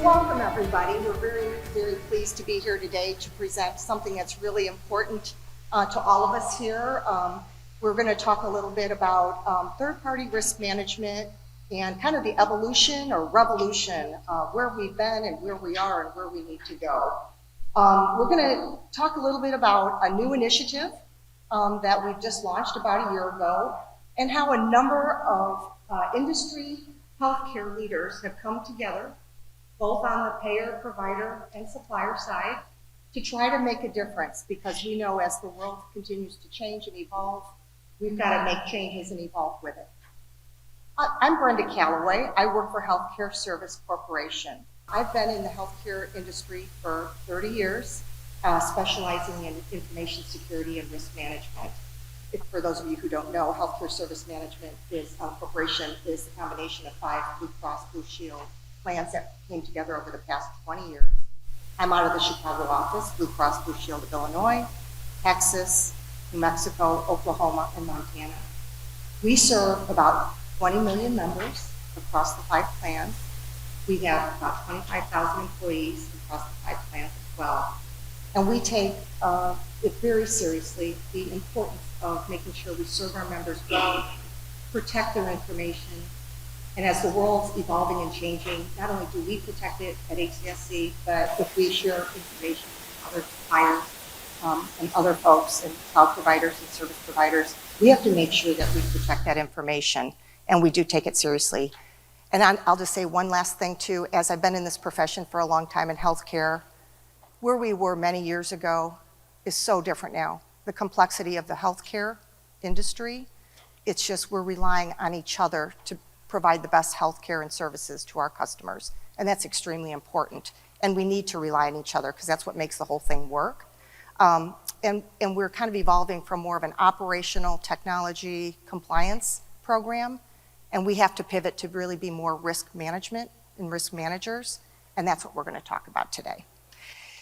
Welcome, everybody. We're very, very pleased to be here today to present something that's really important to all of us here. We're going to talk a little bit about third-party risk management and kind of the evolution or revolution, where we've been and where we are and where we need to go. We're going to talk a little bit about a new initiative that we've just launched about a year ago, and how a number of industry healthcare leaders have come together, both on the payer, provider, and supplier side, to try to make a difference, because we know as the world continues to change and evolve, we've got to make changes and evolve with it. I'm Brenda Calloway. I work for Healthcare Service Corporation. I've been in the healthcare industry for 30 years, specializing in information security and risk management. For those of you who don't know, Healthcare Service Management Corporation is the combination of 5 Blue Cross Blue Shield plans that came together over the past 20 years. I'm out of the Chicago office, Blue Cross Blue Shield of Illinois, Texas, New Mexico, Oklahoma, and Montana. We serve about 20 million members across the 5 plans. We have about 25,000 employees across the 5 plans as well. And we take it very seriously, the importance of making sure we serve our members well, protect their information. And as the world's evolving and changing, not only do we protect it at HCSC, but if we share information with other suppliers and other folks and cloud providers and service providers, we have to make sure that we protect that information, and we do take it seriously. And I'll just say one last thing too, as I've been in this profession for a long time in healthcare, where we were many years ago is so different now. The complexity of the healthcare industry, it's just we're relying on each other to provide the best healthcare and services to our customers. And that's extremely important. And we need to rely on each other because that's what makes the whole thing work. And we're kind of evolving from more of an operational technology compliance program. And we have to pivot to really be more risk management and risk managers. And that's what we're going to talk about today.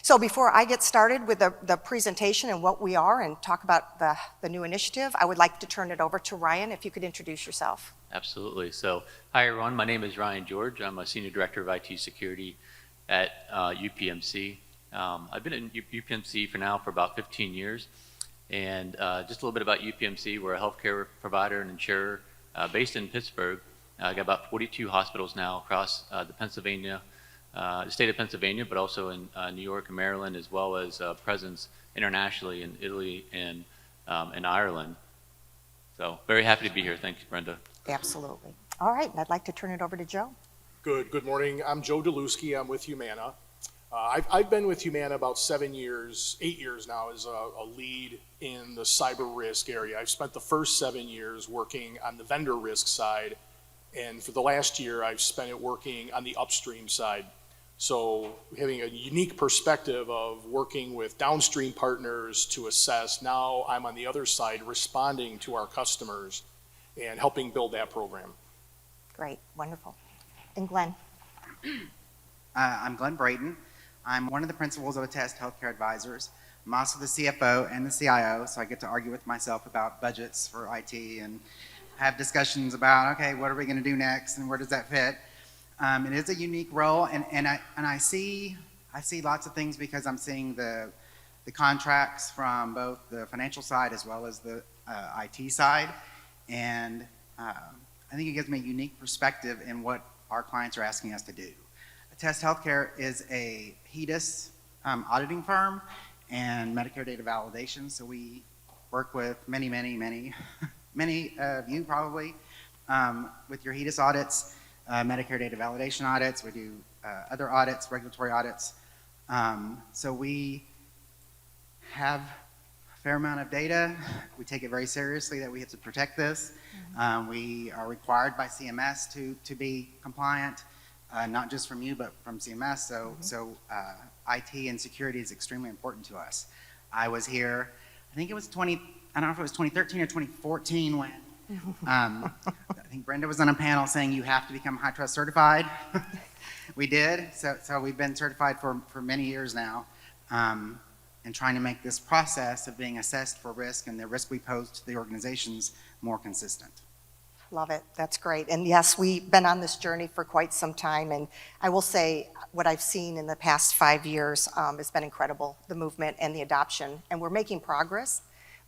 So before I get started with the presentation and what we are and talk about the new initiative, I would like to turn it over to Ryan, if you could introduce yourself. Absolutely. So, hi everyone, my name is Ryan George. I'm a Senior Director of IT Security at UPMC. I've been in UPMC for about 15 years. And just a little bit about UPMC, we're a healthcare provider and insurer based in Pittsburgh. I got about 42 hospitals now across the state of Pennsylvania, but also in New York and Maryland, as well as presence internationally in Italy and in Ireland. So very happy to be here. Thanks, Brenda. Absolutely. All right, and I'd like to turn it over to Joe. Good morning. I'm Joe Deluski. I'm with Humana. I've been with Humana about 8 years now as a lead in the cyber risk area. I've spent the first 7 years working on the vendor risk side, and for the last year, I've spent it working on the upstream side. So having a unique perspective of working with downstream partners to assess, now I'm on the other side responding to our customers and helping build that program. Great, wonderful. And Glenn? I'm Glenn Brayton. I'm one of the principals of Attest Healthcare Advisors. I'm also the CFO and the CIO, so I get to argue with myself about budgets for IT and have discussions about, okay, what are we going to do next and where does that fit? It is a unique role, and I see lots of things because I'm seeing the contracts from both the financial side as well as the IT side, and I think it gives me a unique perspective in what our clients are asking us to do. Attest Healthcare is a HEDIS auditing firm and Medicare data validation, so we work with many of you probably with your HEDIS audits. Medicare data validation audits, we do other audits, regulatory audits. So we have a fair amount of data. We take it very seriously that we have to protect this. We are required by CMS to be compliant, not just from you, but from CMS. So IT and security is extremely important to us. I was here, I think it was I don't know if it was 2013 or 2014 when I think Brenda was on a panel saying you have to become high trust certified. We did, so we've been certified for many years now, and trying to make this process of being assessed for risk and the risk we pose to the organizations more consistent. Love it. That's great. And yes, we've been on this journey for quite some time. And I will say what I've seen in the past 5 years has been incredible, the movement and the adoption. And we're making progress.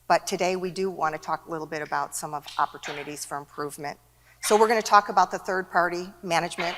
But today we do want to talk a little bit about some of opportunities for improvement. So we're going to talk about the third-party management,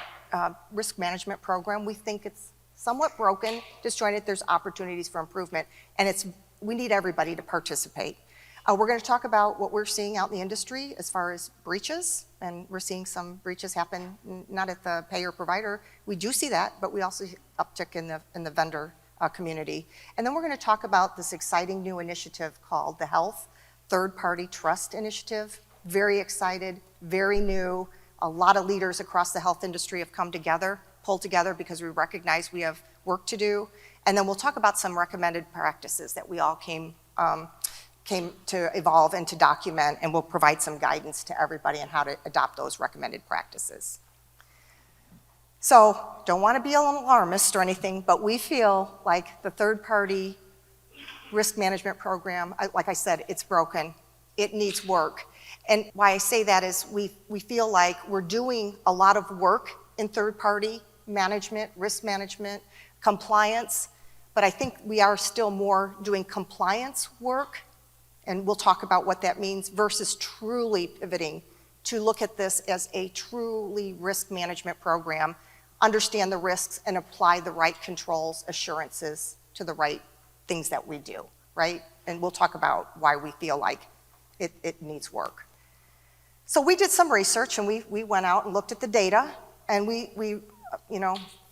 risk management program. We think it's somewhat broken, disjointed. There's opportunities for improvement. And we need everybody to participate. We're going to talk about what we're seeing out in the industry as far as breaches, and we're seeing some breaches happen, not at the payer provider. We do see that, but we also see uptick in the vendor community. And then we're going to talk about this exciting new initiative called the Health3PT Trust Initiative. Very excited, very new. A lot of leaders across the health industry have come together, pulled together because we recognize we have work to do. And then we'll talk about some recommended practices that we all came to evolve and to document, and we'll provide some guidance to everybody on how to adopt those recommended practices. So, don't want to be an alarmist or anything, but we feel like the third-party risk management program, like I said, it's broken. It needs work. And why I say that is we feel like we're doing a lot of work in third-party management, risk management, compliance, but I think we are still more doing compliance work, and we'll talk about what that means, versus truly pivoting to look at this as a truly risk management program, understand the risks, and apply the right controls, assurances to the right things that we do, right? And we'll talk about why we feel like it needs work. So we did some research, and we went out and looked at the data, and we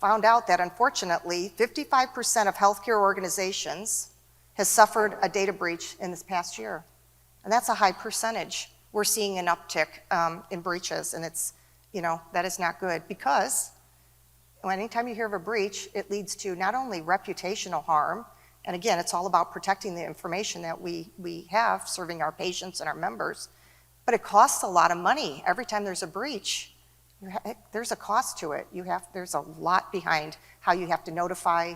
found out that unfortunately 55% of healthcare organizations has suffered a data breach in this past year. And that's a high percentage. We're seeing an uptick in breaches, and that is not good, because anytime you hear of a breach, it leads to not only reputational harm, and again, it's all about protecting the information that we have serving our patients and our members, but it costs a lot of money. Every time there's a breach, there's a cost to it. There's a lot behind how you have to notify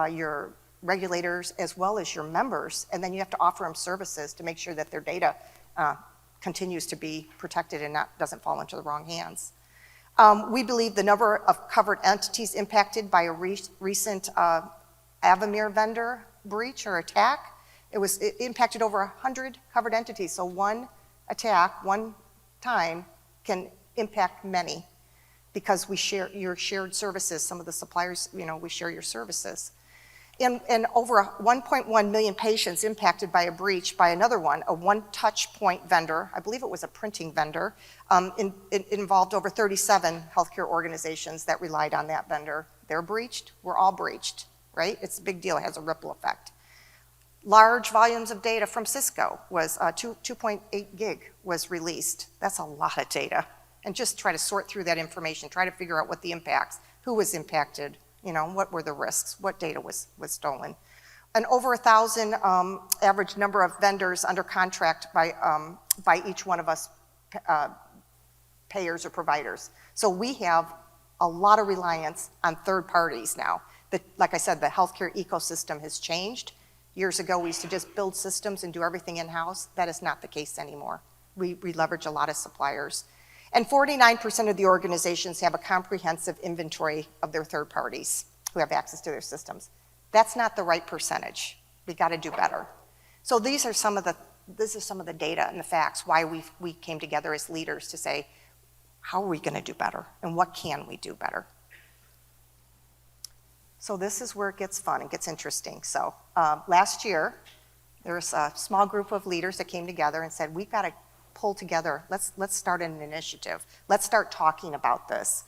your regulators as well as your members, and then you have to offer them services to make sure that their data continues to be protected and doesn't fall into the wrong hands. We believe the number of covered entities impacted by a recent Avamere vendor breach or attack, it impacted over 100 covered entities. So one attack, one time, can impact many, because we share your shared services. Some of the suppliers, we share your services. And over 1.1 million patients impacted by a breach by another one, a one-touch point vendor. I believe it was a printing vendor. It involved over 37 healthcare organizations that relied on that vendor. They're breached, we're all breached, right? It's a big deal, it has a ripple effect. Large volumes of data from Cisco was 2.8 gig was released. That's a lot of data. And just try to sort through that information, try to figure out what the impacts, who was impacted, what were the risks, what data was stolen. And over 1,000 average number of vendors under contract by each one of us payers or providers. So we have a lot of reliance on third parties now. Like I said, the healthcare ecosystem has changed. Years ago, we used to just build systems and do everything in-house. That is not the case anymore. We leverage a lot of suppliers. And 49% of the organizations have a comprehensive inventory of their third parties who have access to their systems. That's not the right percentage. We got to do better. So these are some of the data and the facts why we came together as leaders to say, how are we going to do better, and what can we do better? So this is where it gets fun and gets interesting. So last year, there was a small group of leaders that came together and said, we've got to pull together, let's start an initiative. Let's start talking about this.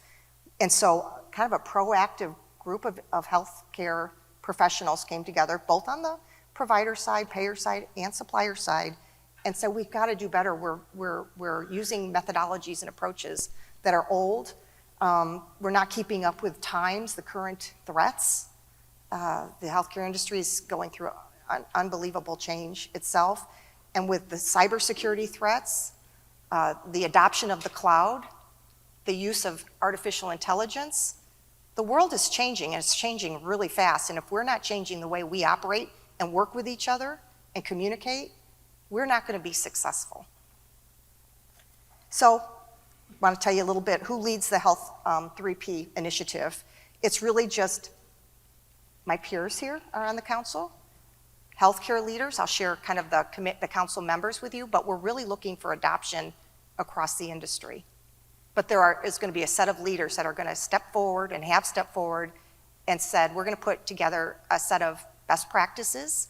And so kind of a proactive group of healthcare professionals came together, both on the provider side, payer side, and supplier side, and said, we've got to do better. We're using methodologies and approaches that are old. We're not keeping up with times, the current threats. The healthcare industry is going through an unbelievable change itself. And with the cybersecurity threats, the adoption of the cloud, the use of artificial intelligence, the world is changing, and it's changing really fast. And if we're not changing the way we operate and work with each other and communicate, we're not going to be successful. So want to tell you a little bit who leads the Health3PT Initiative. It's really just my peers here are on the council, healthcare leaders. I'll share kind of the council members with you, but we're really looking for adoption across the industry. But is going to be a set of leaders that are going to step forward and have stepped forward and said, we're going to put together a set of best practices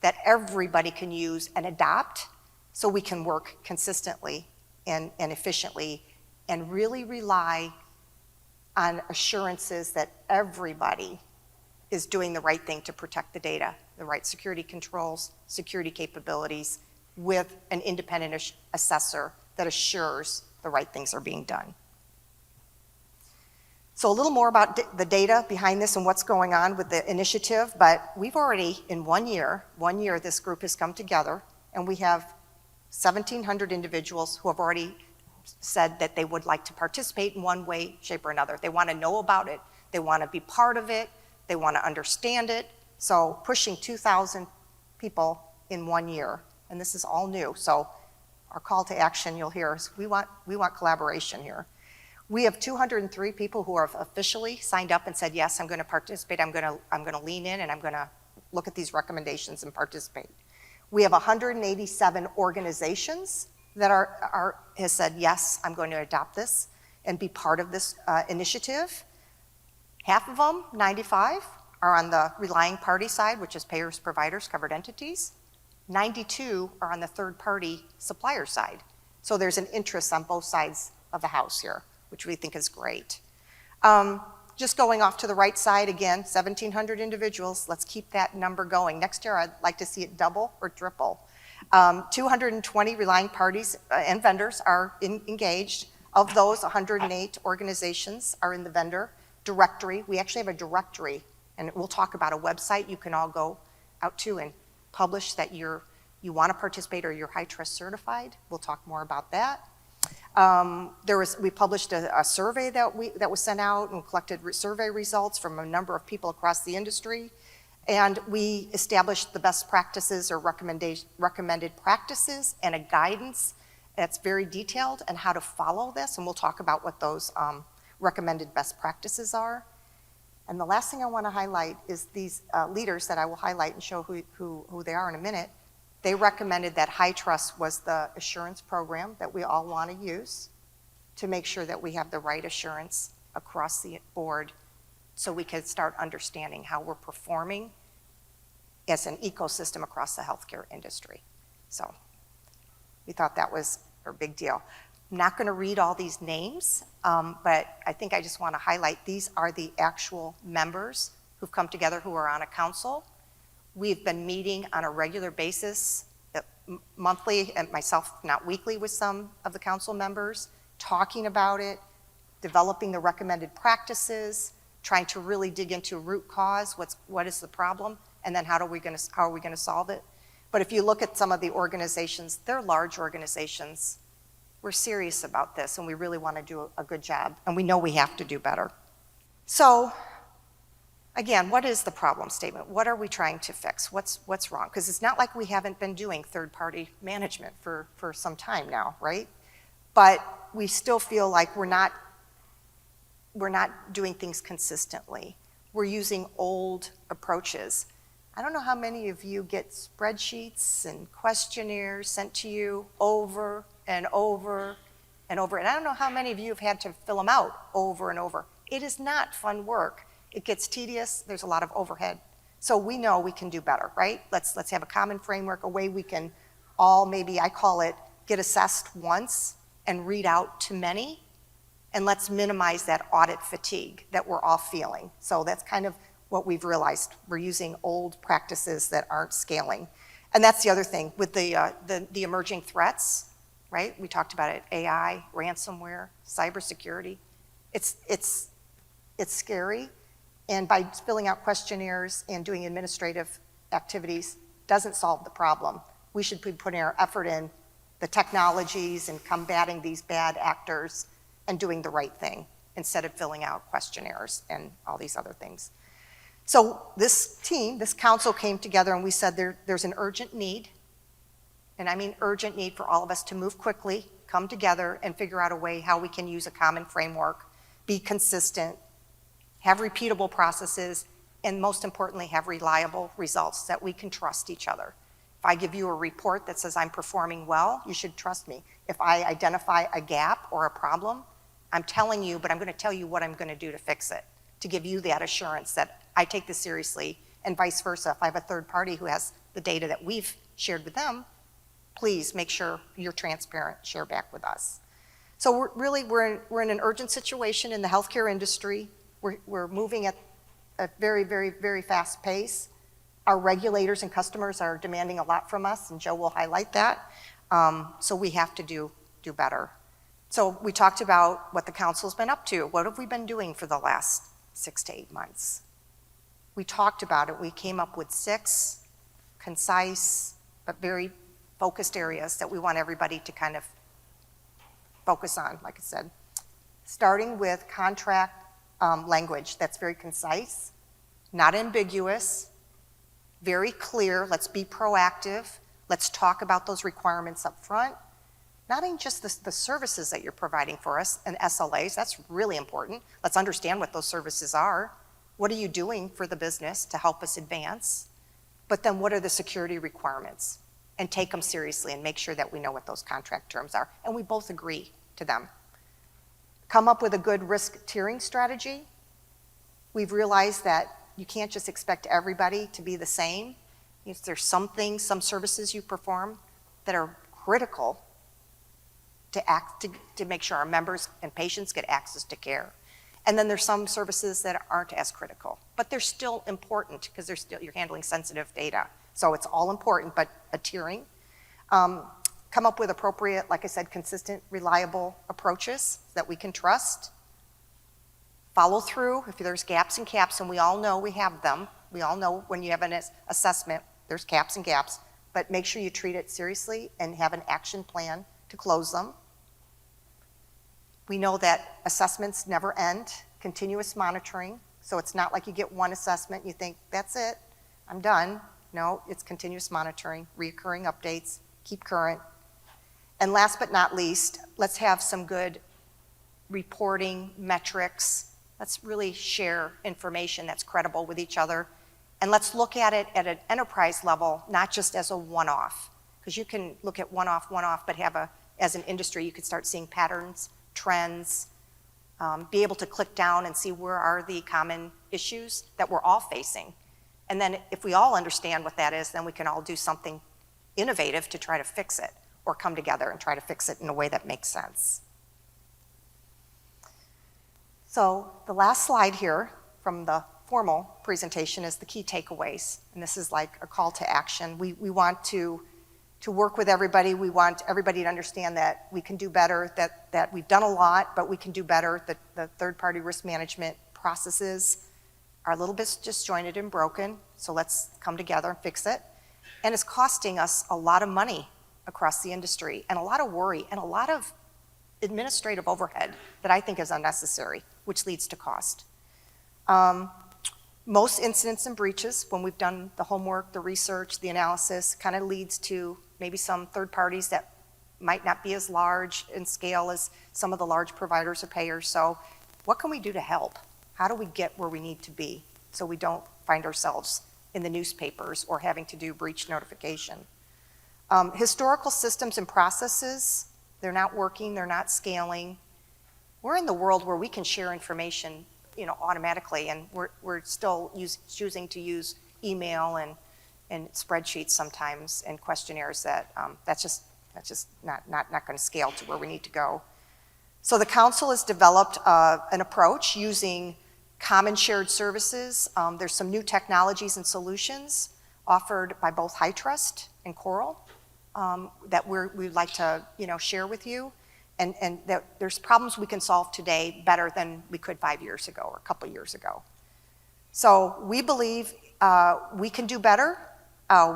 that everybody can use and adopt so we can work consistently and efficiently and really rely on assurances that everybody is doing the right thing to protect the data, the right security controls, security capabilities, with an independent assessor that assures the right things are being done. So a little more about the data behind this and what's going on with the initiative, but we've already, in 1 year, this group has come together, and we have 1,700 individuals who have already said that they would like to participate in one way, shape, or another. They want to know about it, they want to be part of it, they want to understand it. So pushing 2,000 people in 1 year, and this is all new. So our call to action, you'll hear, is we want collaboration here. We have 203 people who have officially signed up and said, yes, I'm going to participate, I'm going to lean in, and I'm going to look at these recommendations and participate. We have 187 organizations that has said, yes, I'm going to adopt this and be part of this initiative. Half of them, 95, are on the relying party side, which is payers, providers, covered entities. 92 are on the third-party supplier side. So there's an interest on both sides of the house here, which we think is great. Just going off to the right side again, 1,700 individuals. Let's keep that number going. Next year, I'd like to see it double or triple. 220 relying parties and vendors are engaged. Of those, 108 organizations are in the vendor directory. We actually have a directory, and we'll talk about a website you can all go out to and publish that you want to participate or you're HITRUST certified. We'll talk more about that. We published a survey that was sent out and collected survey results from a number of people across the industry. And we established the best practices or recommended practices and a guidance that's very detailed on how to follow this. And we'll talk about what those recommended best practices are. And the last thing I want to highlight is these leaders that I will highlight and show who they are in a minute. They recommended that HITRUST was the assurance program that we all want to use to make sure that we have the right assurance across the board so we can start understanding how we're performing as an ecosystem across the healthcare industry. So we thought that was a big deal. I'm not going to read all these names, but I think I just want to highlight these are the actual members who've come together who are on a council. We've been meeting on a regular basis, monthly, and myself, not weekly, with some of the council members, talking about it, developing the recommended practices, trying to really dig into root cause, what is the problem, and then how are we going to solve it. But if you look at some of the organizations, they're large organizations. We're serious about this, and we really want to do a good job, and we know we have to do better. So, again, what is the problem statement? What are we trying to fix? What's wrong? Because it's not like we haven't been doing third-party management for some time now, right? But we still feel like we're not doing things consistently. We're using old approaches. I don't know how many of you get spreadsheets and questionnaires sent to you over and over and over. And I don't know how many of you have had to fill them out over and over. It is not fun work. It gets tedious. There's a lot of overhead. So we know we can do better, right? Let's have a common framework, a way we can all, maybe I call it, get assessed once and read out to many. And let's minimize that audit fatigue that we're all feeling. So that's kind of what we've realized. We're using old practices that aren't scaling. And that's the other thing with the emerging threats, right? We talked about it, AI, ransomware, cybersecurity. It's scary. And by filling out questionnaires and doing administrative activities doesn't solve the problem. We should be putting our effort in the technologies and combating these bad actors and doing the right thing instead of filling out questionnaires and all these other things. So this team, this council came together and we said there's an urgent need, and I mean urgent need for all of us to move quickly come together and figure out a way how we can use a common framework, be consistent, have repeatable processes, and most importantly, have reliable results that we can trust each other. If I give you a report that says I'm performing well, you should trust me. If I identify a gap or a problem, I'm telling you, but I'm going to tell you what I'm going to do to fix it, to give you that assurance that I take this seriously, and vice versa. If I have a third party who has the data that we've shared with them, please make sure you're transparent, share back with us. So we're in an urgent situation in the healthcare industry. We're moving at a very, very, very fast pace. Our regulators and customers are demanding a lot from us, and Joe will highlight that. So we have to do better. So we talked about what the council's been up to. What have we been doing for the last 6 to 8 months? We talked about it. We came up with 6 concise but very focused areas that we want everybody to kind of focus on, like I said. Starting with contract language that's very concise, not ambiguous, very clear. Let's be proactive. Let's talk about those requirements up front. Not in just the services that you're providing for us and SLAs, that's really important. Let's understand what those services are. What are you doing for the business to help us advance? But then what are the security requirements? And take them seriously and make sure that we know what those contract terms are. And we both agree to them. Come up with a good risk tiering strategy. We've realized that you can't just expect everybody to be the same. If there's some things, some services you perform that are critical to make sure our members and patients get access to care. And then there's some services that aren't as critical, but they're still important because you're handling sensitive data. So it's all important, but a tiering. Come up with appropriate, like I said, consistent, reliable approaches that we can trust. Follow through if there's gaps and caps, and we all know we have them. We all know when you have an assessment, there's caps and gaps, but make sure you treat it seriously and have an action plan to close them. We know that assessments never end, continuous monitoring. So it's not like you get one assessment and you think, that's it, I'm done. No, it's continuous monitoring, reoccurring updates, keep current. And last but not least, let's have some good reporting metrics. Let's really share information that's credible with each other. And let's look at it at an enterprise level, not just as a one-off. Because you can look at one-off, but as an industry, you could start seeing patterns, trends, be able to click down and see where are the common issues that we're all facing. And then if we all understand what that is, then we can all do something innovative to try to fix it, or come together and try to fix it in a way that makes sense. So the last slide here from the formal presentation is the key takeaways. And this is like a call to action. We want to work with everybody. We want everybody to understand that we can do better, that we've done a lot, but we can do better. The third-party risk management processes are a little bit disjointed and broken, so let's come together and fix it. And it's costing us a lot of money across the industry, and a lot of worry, and a lot of administrative overhead that I think is unnecessary, which leads to cost. Most incidents and breaches, when we've done the homework, the research, the analysis, kind of leads to maybe some third parties that might not be as large in scale as some of the large providers or payers. So what can we do to help? How do we get where we need to be so we don't find ourselves in the newspapers or having to do breach notification? Historical systems and processes, they're not working, they're not scaling. We're in the world where we can share information, automatically, and we're still choosing to use email and spreadsheets sometimes, and questionnaires that's just not going to scale to where we need to go. So the council has developed an approach using common shared services. There's some new technologies and solutions offered by both HITRUST and Coral that we'd like to share with you. And that there's problems we can solve today better than we could 5 years ago or a couple years ago. So we believe we can do better.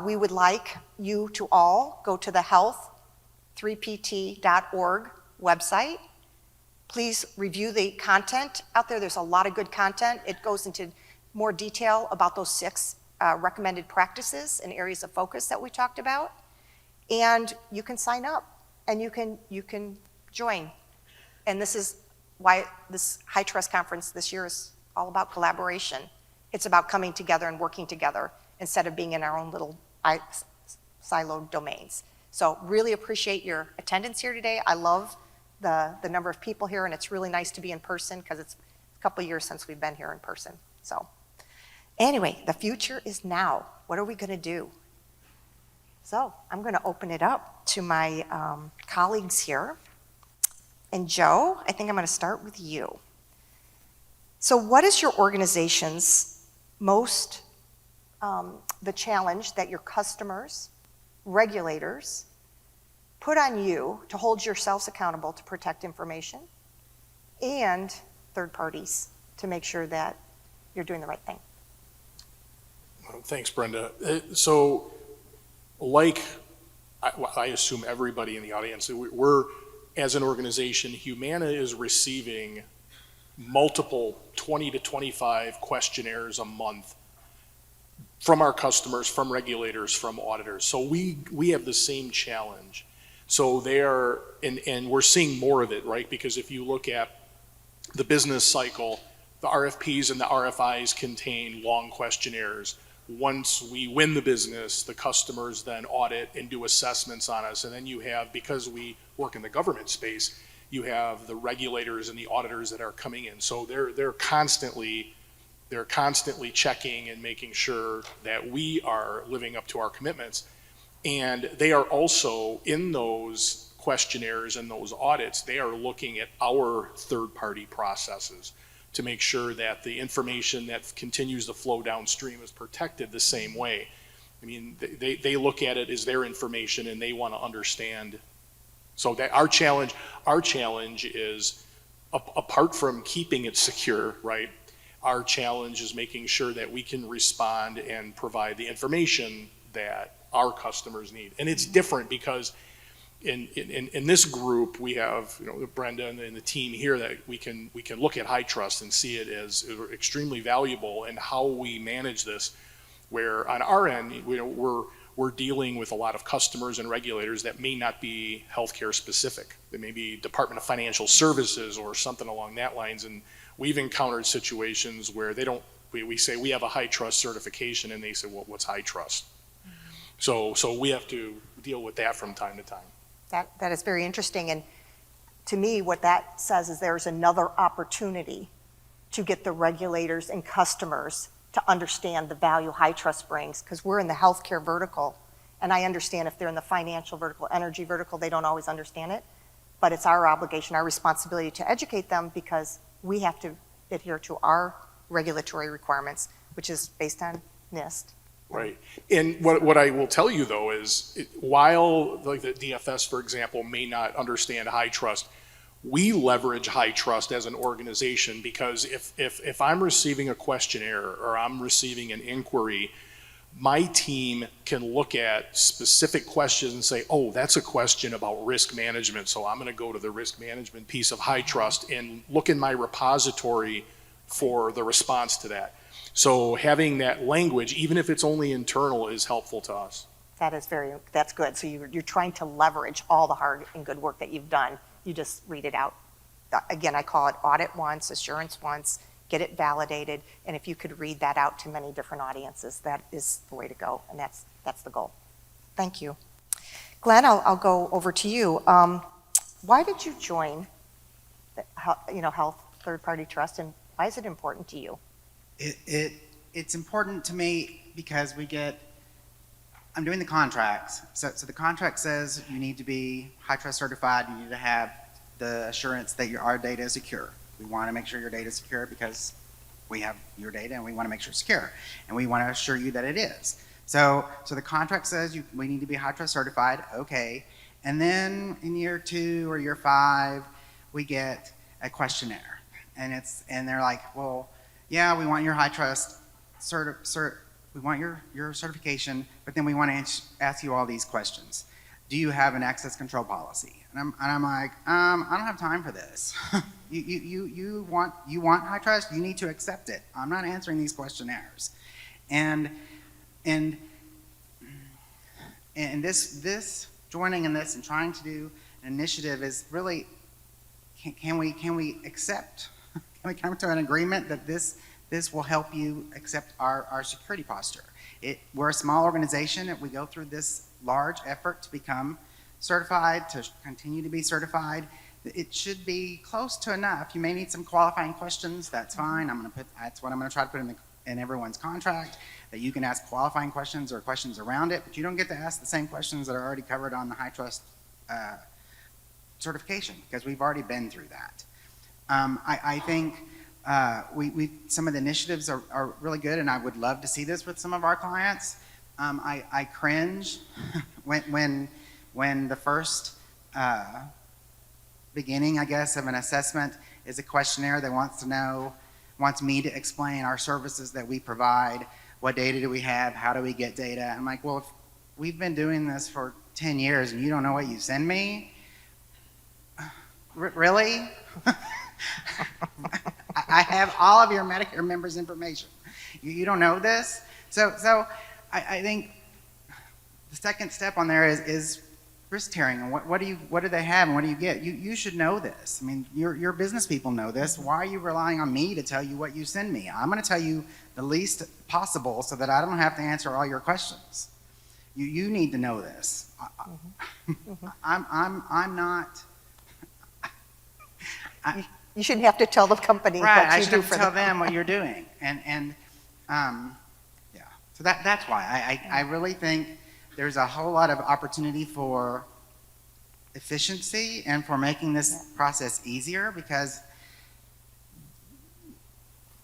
We would like you to all go to the health3pt.org website. Please review the content out there. There's a lot of good content. It goes into more detail about those 6 recommended practices and areas of focus that we talked about. And you can sign up and you can join. And this is why this High Trust Conference this year is all about collaboration. It's about coming together and working together instead of being in our own little siloed domains. So really appreciate your attendance here today. I love the number of people here, and it's really nice to be in person because it's a couple years since we've been here in person. So anyway, the future is now. What are we going to do? So I'm going to open it up to my colleagues here. And Joe, I think I'm going to start with you. So what is your organization's most, the challenge that your customers, regulators, put on you to hold yourselves accountable to protect information and third parties to make sure that you're doing the right thing? Thanks, Brenda. So, like I assume everybody in the audience, we're, as an organization, Humana is receiving multiple 20 to 25 questionnaires a month from our customers, from regulators, from auditors. So we have the same challenge. So they are, and we're seeing more of it, right? Because if you look at the business cycle, the RFPs and the RFIs contain long questionnaires. Once we win the business, the customers then audit and do assessments on us. And then you have, because we work in the government space, you have the regulators and the auditors that are coming in. So they're constantly checking and making sure that we are living up to our commitments. And they are also, in those questionnaires and those audits, they are looking at our third-party processes to make sure that the information that continues to flow downstream is protected the same way. I mean, they look at it as their information and they want to understand. So that our challenge is, apart from keeping it secure, right? Our challenge is making sure that we can respond and provide the information that our customers need. And it's different because in this group, we have, Brenda and the team here that we can look at High Trust and see it as extremely valuable in how we manage this, where on our end, we're dealing with a lot of customers and regulators that may not be healthcare specific. They may be Department of Financial Services or something along that lines. And we've encountered situations where we say we have a High Trust certification and they say, well, what's High Trust? So we have to deal with that from time to time. That is very interesting. And to me, what that says is there's another opportunity to get the regulators and customers to understand the value High Trust brings, because we're in the healthcare vertical, and I understand if they're in the financial vertical, energy vertical, they don't always understand it, but it's our obligation, our responsibility to educate them because we have to adhere to our regulatory requirements, which is based on NIST. Right. And what I will tell you, though, is while like the DFS, for example, may not understand High Trust, we leverage High Trust as an organization because if I'm receiving a questionnaire or I'm receiving an inquiry, my team can look at specific questions and say, oh, that's a question about risk management. So I'm going to go to the risk management piece of High Trust and look in my repository for the response to that. So having that language, even if it's only internal, is helpful to us. That's good. So you're trying to leverage all the hard and good work that you've done. You just read it out. Again, I call it audit once, assurance once, get it validated. And if you could read that out to many different audiences, that is the way to go. And that's the goal. Thank you. Glenn, I'll go over to you. Why did you join Health Third-Party Trust, and why is it important to you? It's important to me because I'm doing the contracts. So the contract says you need to be High Trust certified. You need to have the assurance that our data is secure. We want to make sure your data is secure because we have your data and we want to make sure it's secure. And we want to assure you that it is. So the contract says we need to be High Trust certified. Okay. And then in year 2 or year 5, we get a questionnaire. And they're like, well, yeah, we want your High Trust we want your certification, but then we want to ask you all these questions. Do you have an access control policy? And I'm like, I don't have time for this. you want High Trust? You need to accept it. I'm not answering these questionnaires. And this joining in this and trying to do an initiative is really, can we accept, can we come to an agreement that this will help you accept our security posture? We're a small organization, and we go through this large effort to become certified, to continue to be certified. It should be close to enough. You may need some qualifying questions. That's fine. That's what I'm going to try to put in everyone's contract, that you can ask qualifying questions or questions around it, but you don't get to ask the same questions that are already covered on the HITRUST certification, because we've already been through that. I think some of the initiatives are really good, and I would love to see this with some of our clients. I cringe when the first beginning, I guess, of an assessment is a questionnaire that wants me to explain our services that we provide. What data do we have? How do we get data? I'm like, well, if we've been doing this for 10 years and you don't know what you send me? Really? I have all of your Medicare members' information. You don't know this? So I think the second step on there is risk tiering. And what do they have and what do you get? You should know this. I mean, your business people know this. Why are you relying on me to tell you what you send me? I'm going to tell you the least possible so that I don't have to answer all your questions. You need to know this. I'm not. You shouldn't have to tell the company Right, what I you should do have for to tell them. them what you're doing. And yeah, so that's why I really think there's a whole lot of opportunity for efficiency and for making this process easier, because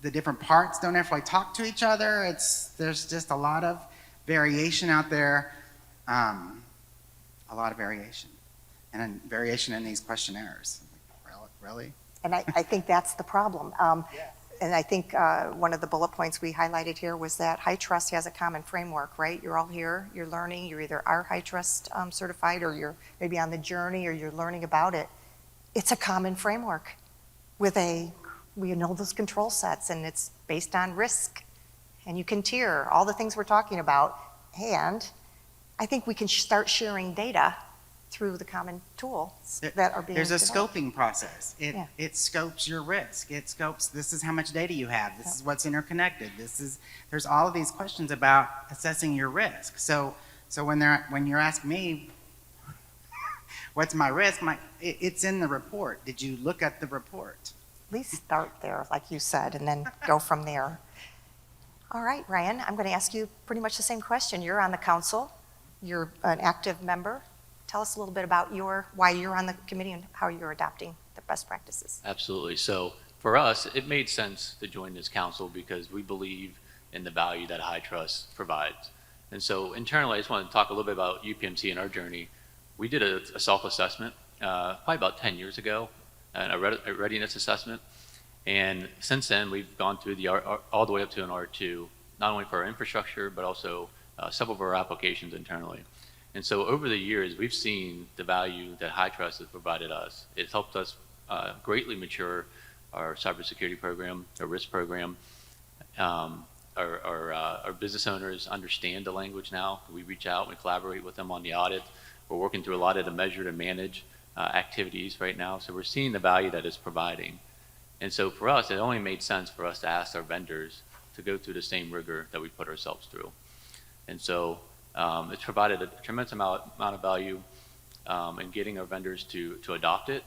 the different parts don't necessarily talk to each other. There's just a lot of variation out there, a lot of variation, and variation in these questionnaires. Really? And I think that's the problem. And I think one of the bullet points we highlighted here was that HITRUST has a common framework, right? You're all here, you're learning, you're either are HITRUST certified, or you're maybe on the journey, or you're learning about it. It's a common framework with we know those control sets, and it's based on risk, and you can tier all the things we're talking about. And I think we can start sharing data through the common tools that are being There's a developed. scoping process. It scopes your risk. It scopes, this is how much data you have. This is what's interconnected. There's all of these questions about assessing your risk. So when you're asking me, what's my risk? It's in the report. Did you look at the report? At least start there, like you said, and then go from there. All right, Ryan, I'm going to ask you pretty much the same question. You're on the council. You're an active member. Tell us a little bit about why you're on the committee and how you're adopting the best practices. Absolutely. So for us, it made sense to join this council because we believe in the value that HITRUST provides. And so internally, I just want to talk a little bit about UPMC and our journey. We did a self-assessment probably about 10 years ago, a readiness assessment. And since then, we've gone through all the way up to an R2, not only for our infrastructure, but also several of our applications internally. And so over the years, we've seen the value that HITRUST has provided us. It's helped us greatly mature our cybersecurity program, our risk program. Our business owners understand the language now. We reach out, we collaborate with them on the audit. We're working through a lot of the measure and manage activities right now. So we're seeing the value that it's providing. And so for us, it only made sense for us to ask our vendors to go through the same rigor that we put ourselves through. And so it's provided a tremendous amount of value in getting our vendors to adopt it,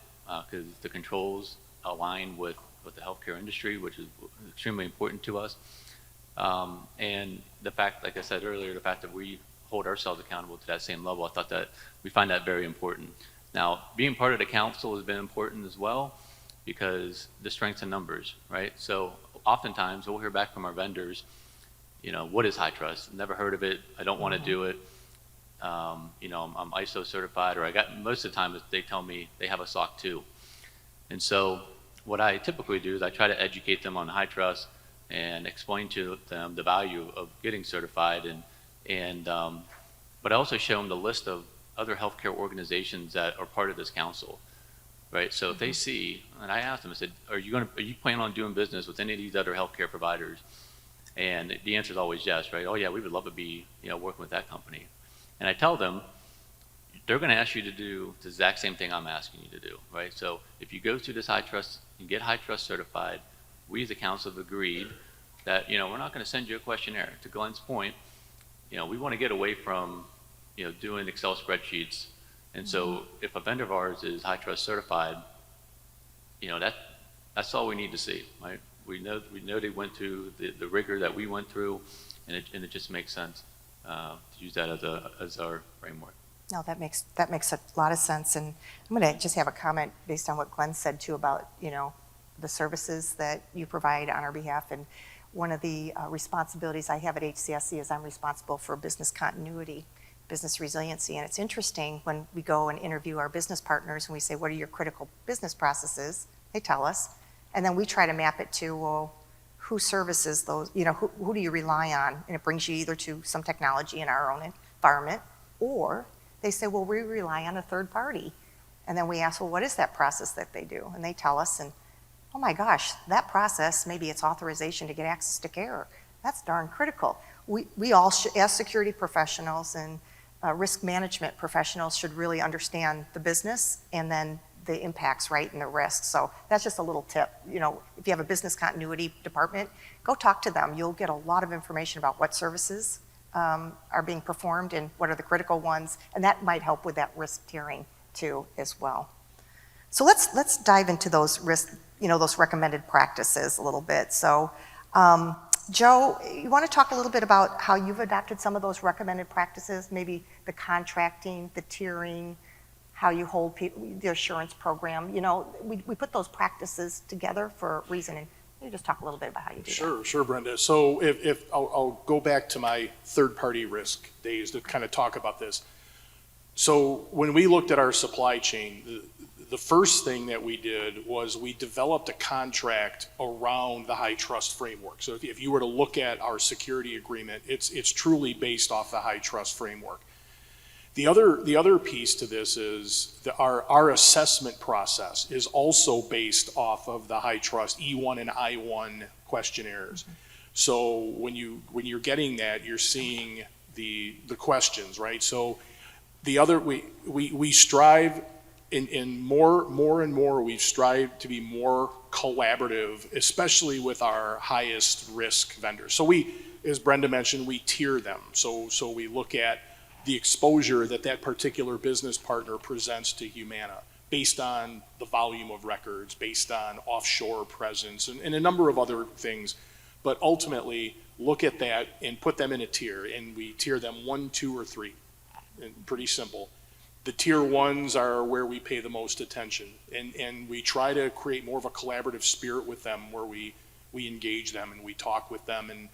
because the controls align with the healthcare industry, which is extremely important to us. And the fact, like I said earlier, the fact that we hold ourselves accountable to that same level, I thought that we find that very important. Now, being part of the council has been important as well, because the strength in numbers, right? So oftentimes we'll hear back from our vendors, what is HITRUST? Never heard of it. I don't want to do it. I'm ISO certified, or most of the time they tell me they have a SOC 2. And so what I typically do is I try to educate them on HITRUST and explain to them the value of getting certified, but I also show them the list of other healthcare organizations that are part of this council, right? So if they see, and I asked them, I said, are you planning on doing business with any of these other healthcare providers? And the answer is always yes, right? Oh yeah, we would love to be, working with that company. And I tell them, they're going to ask you to do the exact same thing I'm asking you to do, right? So if you go through this high trust and get high trust certified, we as a council have agreed that, we're not going to send you a questionnaire. To Glenn's point, we want to get away from, doing Excel spreadsheets. And so if a vendor of ours is high trust certified, that's all we need to see, right? We know they went through the rigor that we went through, and it just makes sense to use that as our framework. No, that makes a lot of sense. And I'm going to just have a comment based on what Glenn said too about, the services that you provide on our behalf. And one of the responsibilities I have at HCSC is I'm responsible for business continuity, business resiliency. And it's interesting when we go and interview our business partners and we say, what are your critical business processes? They tell us. And then we try to map it to, well, who services those, who do you rely on? And it brings you either to some technology in our own environment, or they say, well, we rely on a third party. And then we ask, well, what is that process that they do? And they tell us, and oh my gosh, that process, maybe it's authorization to get access to care. That's darn critical. We all, as security professionals and risk management professionals, should really understand the business and then the impacts, right, and the risks. So that's just a little tip. If you have a business continuity department, go talk to them. You'll get a lot of information about what services are being performed and what are the critical ones, and that might help with that risk tiering too as well. So let's dive into those risk, those recommended practices a little bit. So Joe, you want to talk a little bit about how you've adopted some of those recommended practices, maybe the contracting, the tiering, how you hold the assurance program. We put those practices together for a reason, and you just talk a little bit about how you do that. Sure, Brenda. So if I'll go back to my third-party risk days to kind of talk about this. So when we looked at our supply chain, the first thing that we did was we developed a contract around the high trust framework. So if you were to look at our security agreement, it's truly based off the high trust framework. The other piece to this is our assessment process is also based off of the high trust E1 and I1 questionnaires. Mm-hmm. So when you're getting that, you're seeing the questions, right? So we strive in more and more, we've strived to be more collaborative, especially with our highest risk vendors. So we, as Brenda mentioned, we tier them. So we look at the exposure that particular business partner presents to Humana based on the volume of records, based on offshore presence, and a number of other things. But ultimately, look at that and put them in a tier, and we tier them 1, 2, or 3. And pretty simple. The tier 1s are where we pay the most attention, and we try to create more of a collaborative spirit with them, where we engage them and we talk with them, and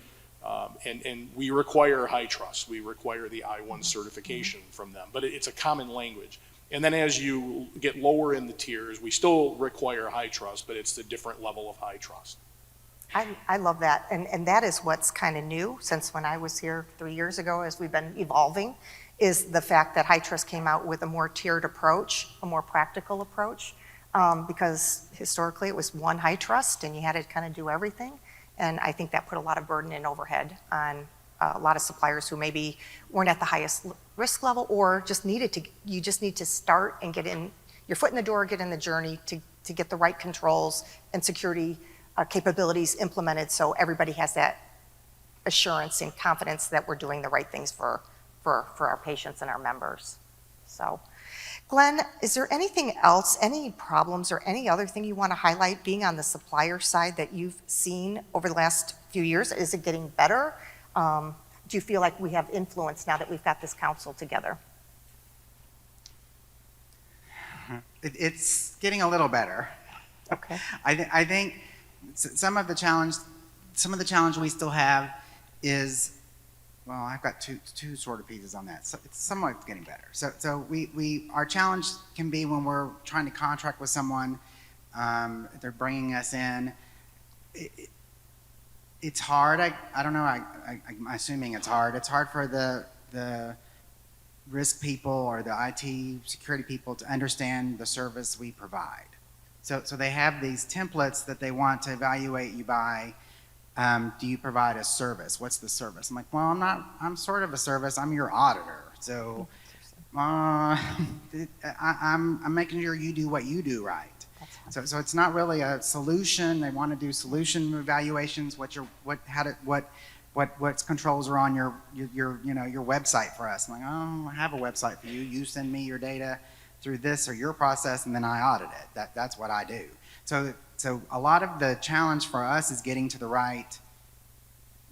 we require high trust. We require the I1 certification from them, but it's a common language. And then as you get lower in the tiers, we still require high trust, but it's the different level of high trust. I love that, and that is what's kind of new since when I was here 3 years ago, as we've been evolving, is the fact that high trust came out with a more tiered approach, a more practical approach, because historically it was one high trust and you had to kind of do everything. And I think that put a lot of burden and overhead on a lot of suppliers who maybe weren't at the highest risk level, or you just need to start and get in your foot in the door, get in the journey to get the right controls and security capabilities implemented, so everybody has that assurance and confidence that we're doing the right things for our patients and our members. So, Glenn, is there anything else, any problems or any other thing you want to highlight being on the supplier side that you've seen over the last few years? Is it getting better? Do you feel like we have influence now that we've got this council together? It's getting a little better. Okay. I think some of the challenge we still have is, well, I've got two sort of pieces on that. So it's somewhat getting better. So our challenge can be when we're trying to contract with someone, they're bringing us in. It's hard. I don't know. I'm assuming it's hard. It's hard for the risk people or the IT security people to understand the service we provide. So they have these templates that they want to evaluate you by. Do you provide a service? What's the service? I'm like, well, I'm sort of a service. I'm your auditor. So I'm making sure you do what you do right. So it's not really a solution. They want to do solution evaluations. What controls are on your website for us? I'm like, oh, I have a website for you. You send me your data through this or your process, and then I audit it. That's what I do. So a lot of the challenge for us is getting to the right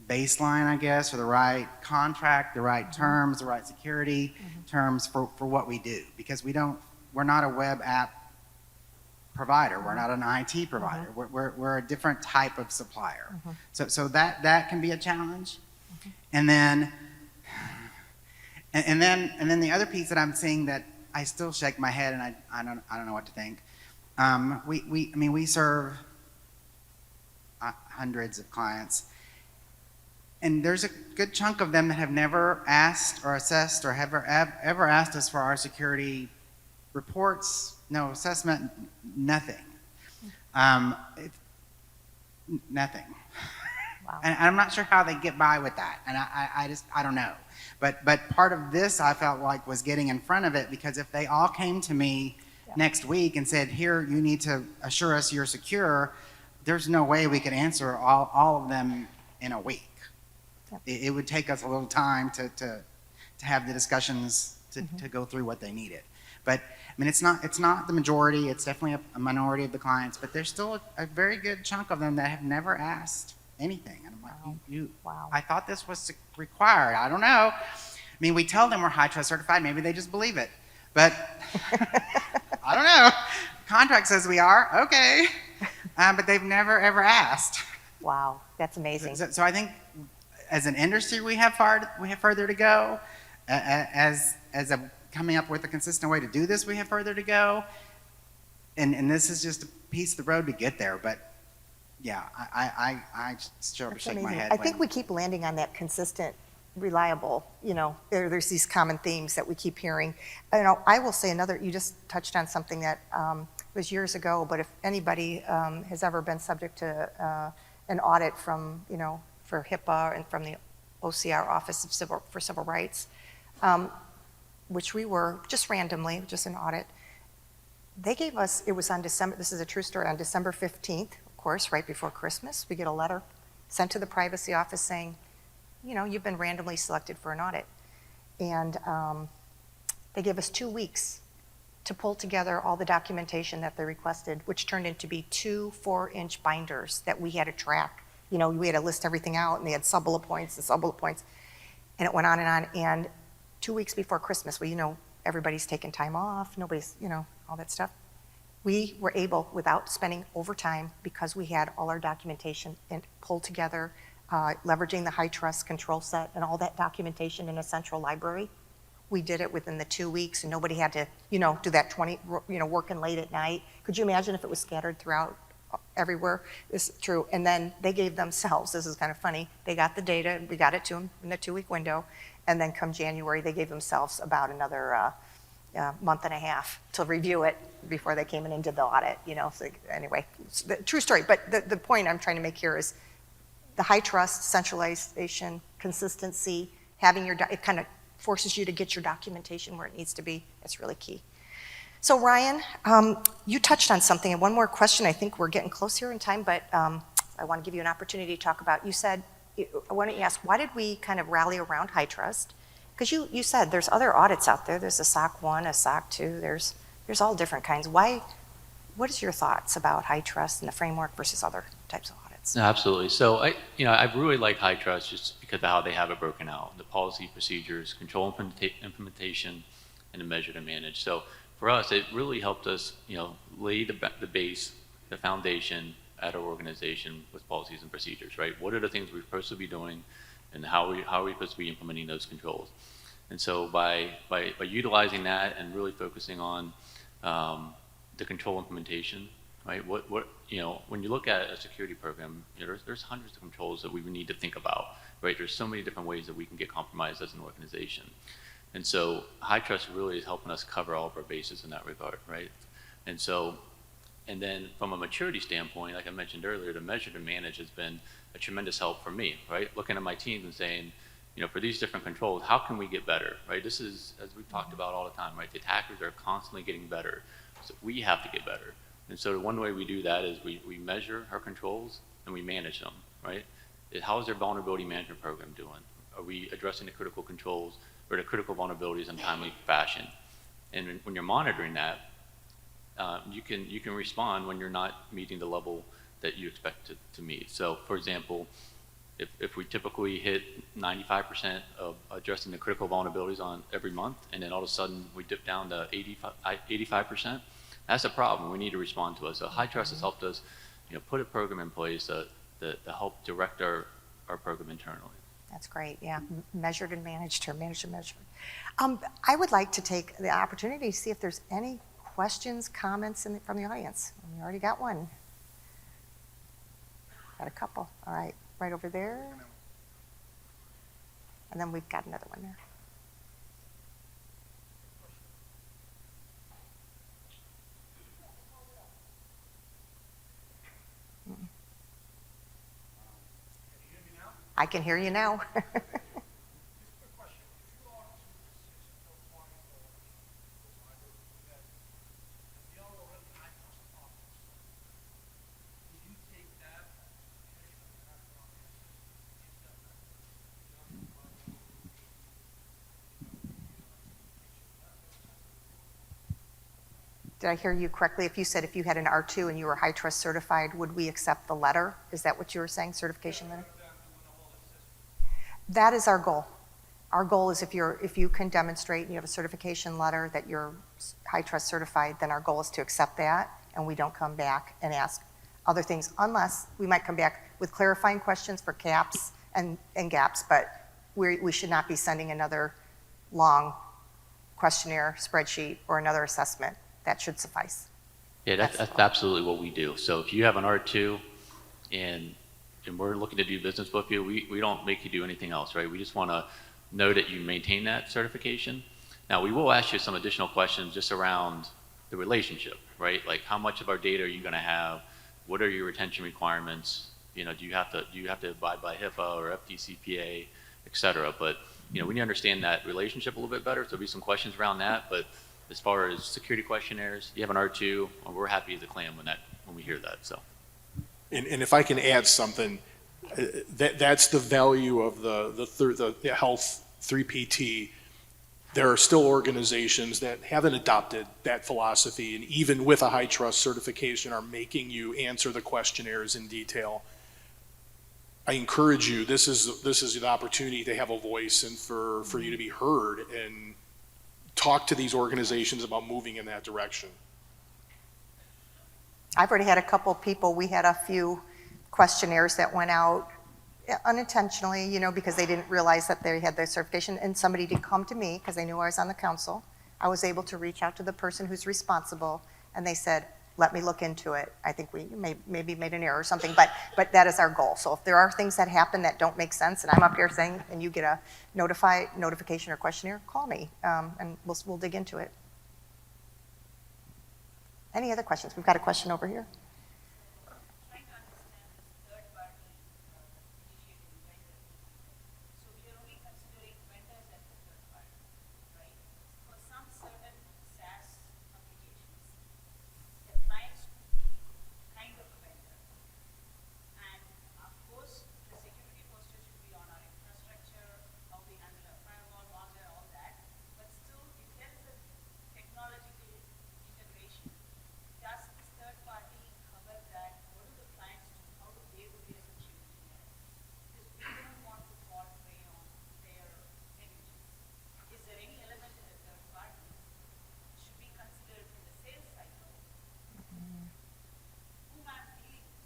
baseline, I guess, or the right contract, the right terms, the right security terms for what we do, because we're not a web app provider. We're not an IT provider. We're a different type of supplier. So that can be a challenge. And then the other piece that I'm seeing that I still shake my head and I don't know what to think. We serve hundreds of clients, and there's a good chunk of them that have never asked or assessed or have ever asked us for our security reports, no assessment, nothing. Nothing. Wow. And I'm not sure how they get by with that, and I don't know. But part of this I felt like was getting in front of it, because if they all came to me next week and said, here, you need to assure us you're secure, there's no way we could answer all of them in a week. It would take us a little time to have the discussions to go through what they needed. But I mean, it's not the majority. It's definitely a minority of the clients, but there's still a very good chunk of them that have never asked anything. And I'm like, Wow. I thought this was required. I don't know. I mean, we tell them we're high trust certified. Maybe they just believe it, but I don't know. Contract says we are. Okay, but they've never ever asked. Wow, that's amazing. So I think, as an industry, we have further to go. As coming up with a consistent way to do this, we have further to go. And this is just a piece of the road to get there. But yeah, I still That's shake my amazing. head. I think we keep landing on that consistent, reliable, there's these common themes that we keep hearing. I will say you just touched on something that was years ago, but if anybody has ever been subject to an audit from, for HIPAA and from the OCR Office of Civil Rights, which we were just randomly, just an audit, they gave us, it was on December, this is a true story, on December 15th, of course, right before Christmas, we get a letter sent to the privacy office saying, you've been randomly selected for an audit. And they gave us 2 weeks to pull together all the documentation that they requested, which turned into be 2 4-inch binders that we had to track. We had to list everything out, and they had sub-bullet points and sub-bullet points. And it went on and on. And 2 weeks before Christmas, everybody's taking time off, nobody's, all that stuff. We were able, without spending overtime, because we had all our documentation and pulled together, leveraging the high trust control set and all that documentation in a central library. We did it within the 2 weeks, and nobody had to, do that working late at night. Could you imagine if it was scattered throughout everywhere? This is true. And then they gave themselves, this is kind of funny, they got the data, we got it to them in the 2-week window, and then come January, they gave themselves about another month and a half to review it before they came in and did the audit, So anyway, the true story. But the point I'm trying to make here is the high trust, centralization, consistency, it kind of forces you to get your documentation where it needs to be. It's really key. So Ryan, you touched on something, and one more question. I think we're getting close here in time, but I want to give you an opportunity to talk about, you said, why don't you ask, why did we kind of rally around high trust? Because you said there's other audits out there. There's a SOC 1, a SOC 2, there's all different kinds. What is your thoughts about high trust and the framework versus other types of audits? No, absolutely. So I really like high trust just because of how they have it broken out: the policy, procedures, control implementation, and the measure to manage. So for us, it really helped us, lay the base, the foundation at our organization with policies and procedures, right? What are the things we're supposed to be doing, and how are we supposed to be implementing those controls? And so by utilizing that and really focusing on the control implementation, right? When you look at a security program, there's hundreds of controls that we would need to think about, right? There's so many different ways that we can get compromised as an organization. And so high trust really is helping us cover all of our bases in that regard, right? And then from a maturity standpoint, like I mentioned earlier, the measure to manage has been a tremendous help for me, right? Looking at my teams and saying, for these different controls, how can we get better, right? This is, as we've talked about all the time, right? The attackers are constantly getting better, so we have to get better. And so one way we do that is we measure our controls and we manage them, right? How is their vulnerability management program doing? Are we addressing the critical controls or the critical vulnerabilities in a timely fashion? And when you're monitoring that, you can respond when you're not meeting the level that you expect to meet. So, for example, if we typically hit 95% of addressing the critical vulnerabilities on every month, and then all of a sudden we dip down to 85%, that's a problem. We need to respond to it. So High Trust has helped us, put a program in place to help direct our program internally. That's great, yeah. Measured and managed, or managed and measured. I would like to take the opportunity to see if there's any questions, comments from the audience. We already got one. Got a couple. All right, right over there. And then we've got another one there. I can hear you now. Did I hear you correctly? If you said if you had an R2 and you were High Trust certified, would we accept the letter? Is that what you were saying, certification letter? That is our goal. Our goal is if you can demonstrate and you have a certification letter that you're High Trust certified, then our goal is to accept that, and we don't come back and ask other things, unless we might come back with clarifying questions for caps and gaps, but we should not be sending another long questionnaire, spreadsheet, or another assessment. That should suffice. Yeah, that's absolutely what we do. So if you have an R2 and we're looking to do business with you, we don't make you do anything else, right? We just want to know that you maintain that certification. Now, we will ask you some additional questions just around the relationship, right? Like, how much of our data are you going to have? What are your retention requirements? Do you have to abide by HIPAA or FDCPA, et cetera? But we need to understand that relationship a little bit better. So there'll be some questions around that. But as far as security questionnaires, you have an R2, we're happy as a clam when we hear that. So. And if I can add something, that's the value of the Health3PT. There are still organizations that haven't adopted that philosophy, and even with a High Trust certification, are making you answer the questionnaires in detail. I encourage you. This is an opportunity to have a voice and for you to be heard and talk to these organizations about moving in that direction. I've already had a couple people, we had a few questionnaires that went out unintentionally, because they didn't realize that they had their certification, and somebody did come to me because they knew I was on the council. I was able to reach out to the person who's responsible, and they said, let me look into it. I think we maybe made an error or something, but that is our goal. So if there are things that happen that don't make sense, and I'm up here saying, and you get a notification or questionnaire, call me, and we'll dig into it. Any other questions? We've got a question over here. Trying to understand this third-party initiative vendor. So we are only considering vendors as a third party, right? For some certain SaaS applications, the clients could be kind of a vendor. And of course, the security posture should be on our infrastructure, how we handle our firewall, malware, all that. But still, if there is a technological integration, does this third party cover that? What do the clients do? How do they do their social engineering? Because we don't want to fall prey on their negligence. Is there any element in the third party should be considered in the sales cycle? Whom I'm dealing with,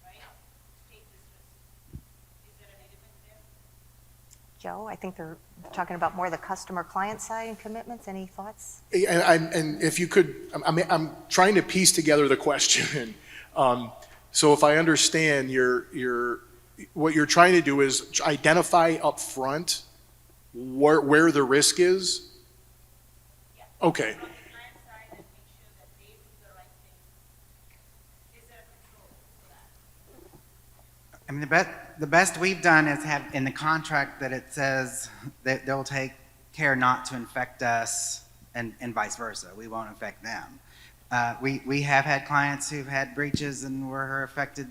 right, to take this risk? Is there an element there? Joe, I think they're talking about more the customer client side and commitments. Any thoughts? And if you could, I'm trying to piece together the question. So if I understand, what you're trying to do is identify up front where the risk is. Yeah. Okay. On the client side and make sure that they do the right thing. Is there a control for that? I mean, the best we've done is have in the contract that it says that they'll take care not to infect us and vice versa. We won't infect them. We have had clients who've had breaches and were affected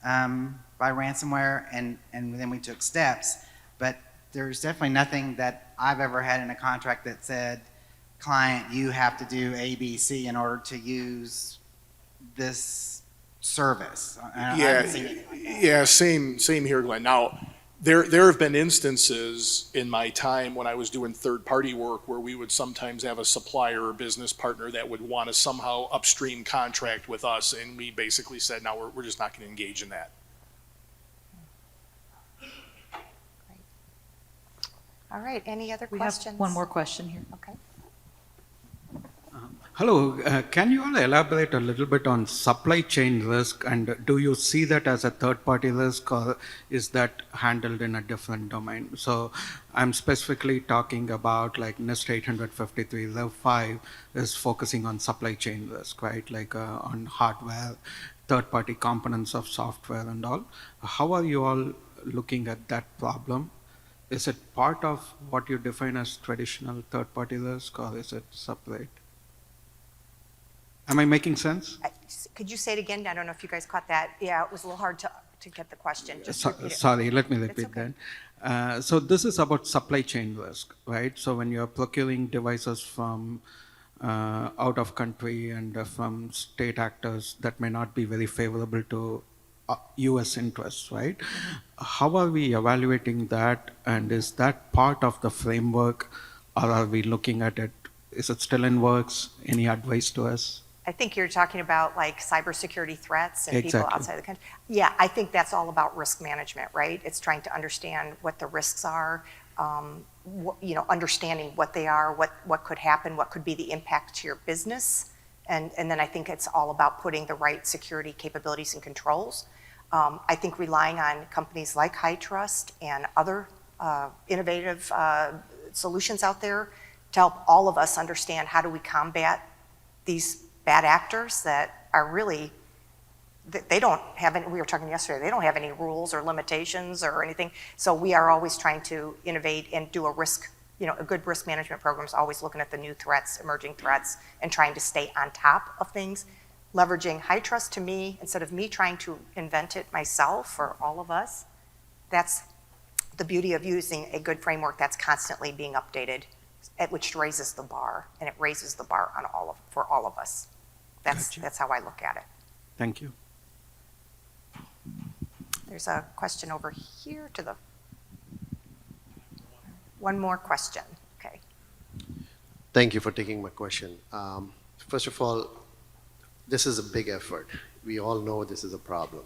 by ransomware, and then we took steps. But there's definitely nothing that I've ever had in a contract that said, client, you have to do A, B, C in order to use this service. I haven't seen anything like that. Yeah, same here, Glenn. Now, there have been instances in my time when I was doing third-party work where we would sometimes have a supplier or business partner that would want to somehow upstream contract with us, and we basically said, no, we're just not going to engage in that. All right, any other We have questions? one more question here. Okay. Hello, can you all elaborate a little bit on supply chain risk, and do you see that as a third-party risk, or is that handled in a different domain? So I'm specifically talking about like NIST 853 Rev 5 is focusing on supply chain risk, right? Like on hardware, third-party components of software and all. How are you all looking at that problem? Is it part of what you define as traditional third-party risk, or is it separate? Am I making sense? Could you say it again? I don't know if you guys caught that. Yeah, it was a little hard to get the question. Just repeat it. Sorry, let me It's repeat okay. that. So this is about supply chain risk, right? So when you're procuring devices from out of country and from state actors that may not be very favorable to U.S. interests, right? How are we evaluating that, and is that part of the framework, or are we looking at it? Is it still in works? Any advice to us? I think you're talking about like cybersecurity threats and people Exactly. outside the country. Yeah, I think that's all about risk management, right? It's trying to understand what the risks are, understanding what they are, what could happen, what could be the impact to your business. And then I think it's all about putting the right security capabilities and controls. I think relying on companies like HITRUST and other innovative solutions out there to help all of us understand how do we combat these bad actors that are really, they don't have any, we were talking yesterday, they don't have any rules or limitations or anything. So we are always trying to innovate and do a good risk management program is always looking at the new threats, emerging threats, and trying to stay on top of things. Leveraging HITRUST to me, instead of me trying to invent it myself for all of us, that's the beauty of using a good framework that's constantly being updated, which raises the bar, and it raises the bar on for all of us. Gotcha. That's how I look at it. Thank you. There's a question over here to the, one more question, okay. Thank you for taking my question. First of all, this is a big effort. We all know this is a problem.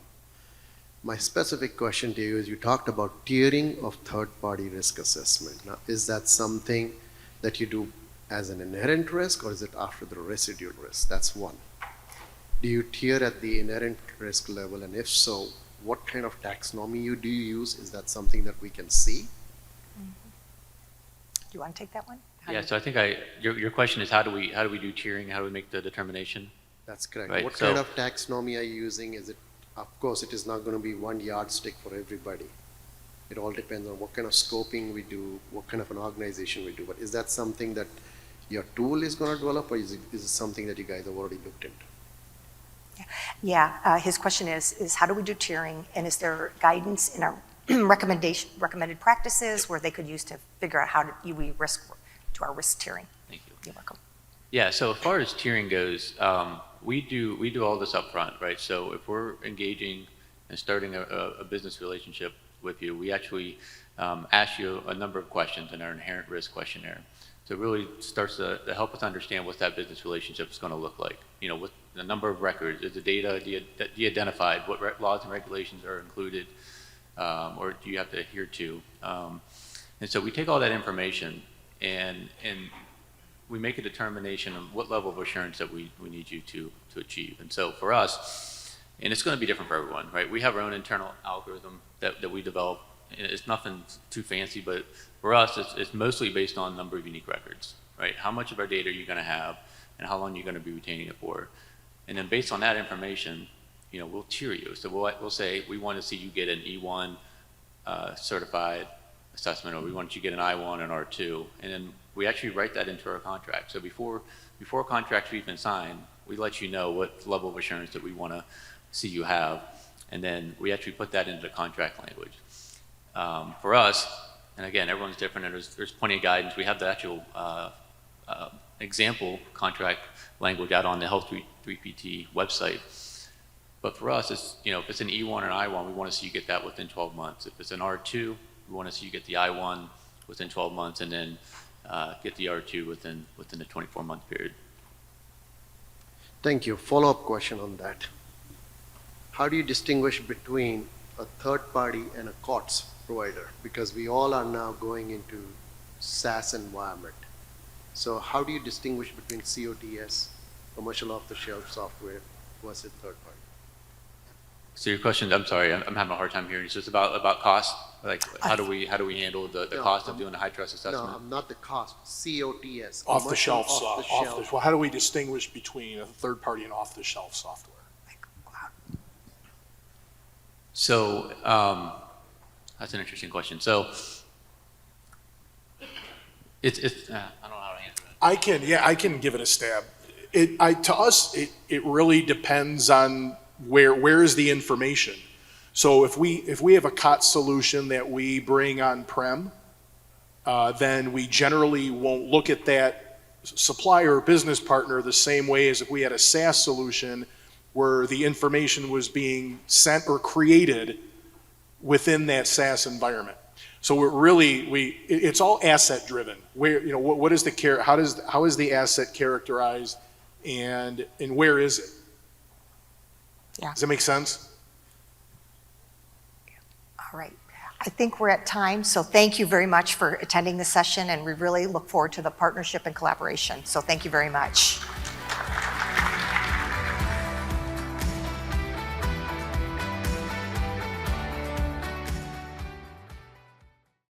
My specific question to you is, you talked about tiering of third-party risk assessment. Now, is that something that you do as an inherent risk, or is it after the residual risk? That's one. Do you tier at the inherent risk level, and if so, what kind of taxonomy do you use? Is that something that we can see? Do you want to take that one? Yeah, so I think your question is how do we do tiering? How do we make the determination? That's correct. Right, What so- kind of taxonomy are you using? Is it, of course, it is not going to be one yardstick for everybody. It all depends on what kind of scoping we do, what kind of an organization we do. But is that something that your tool is going to develop, or is it something that you guys have already looked into? Yeah, his question is how do we do tiering, and is there guidance in our recommended practices where they could use to figure out how we do our risk tiering? Thank you. You're welcome. Yeah, so as far as tiering goes, we do all this up front, right? So if we're engaging and starting a business relationship with you, we actually ask you a number of questions in our inherent risk questionnaire. So it really starts to help us understand what that business relationship is going to look like. With the number of records, is the data de-identified, what laws and regulations are included, or do you have to adhere to? And so we take all that information and we make a determination of what level of assurance that we need you to achieve. And so for us, and it's going to be different for everyone, right? We have our own internal algorithm that we develop. It's nothing too fancy, but for us, it's mostly based on number of unique records, right? How much of our data are you going to have, and how long you're going to be retaining it for? And then based on that information, we'll tier you. So we'll say, we want to see you get an E1 certified assessment, or we want you to get an I1 and R2. And then we actually write that into our contract. So before contracts are even signed, we let you know what level of assurance that we want to see you have. And then we actually put that into the contract language. For us, and again, everyone's different, and there's plenty of guidance. We have the actual example contract language out on the Health3PT website. But for us, it's, if it's an E1 or an I1, we want to see you get that within 12 months. If it's an R2, we want to see you get the I1 within 12 months, and then get the R2 within the 24-month period. Thank you. Follow-up question on that. How do you distinguish between a third party and a COTS provider? Because we all are now going into SaaS environment. So how do you distinguish between COTS, commercial off-the-shelf software, versus third party? So your question, I'm sorry, I'm having a hard time hearing. It's just about cost? Like, how do we handle the cost of doing a high trust assessment? No, not the cost, COTS. Off-the-shelf commercial software. Well, how do we distinguish between a third party and off-the-shelf software? So that's an interesting question. So it's I don't know how to answer that. I can give it a stab. To us, it really depends on where is the information. So if we have a COTS solution that we bring on-prem, then we generally won't look at that supplier or business partner the same way as if we had a SaaS solution where the information was being sent or created within that SaaS environment. So it's all asset driven. Where, what is how is the asset characterized, and where is it? Yeah. Does that make sense? All right. I think we're at time, so thank you very much for attending this session, and we really look forward to the partnership and collaboration. So thank you very much.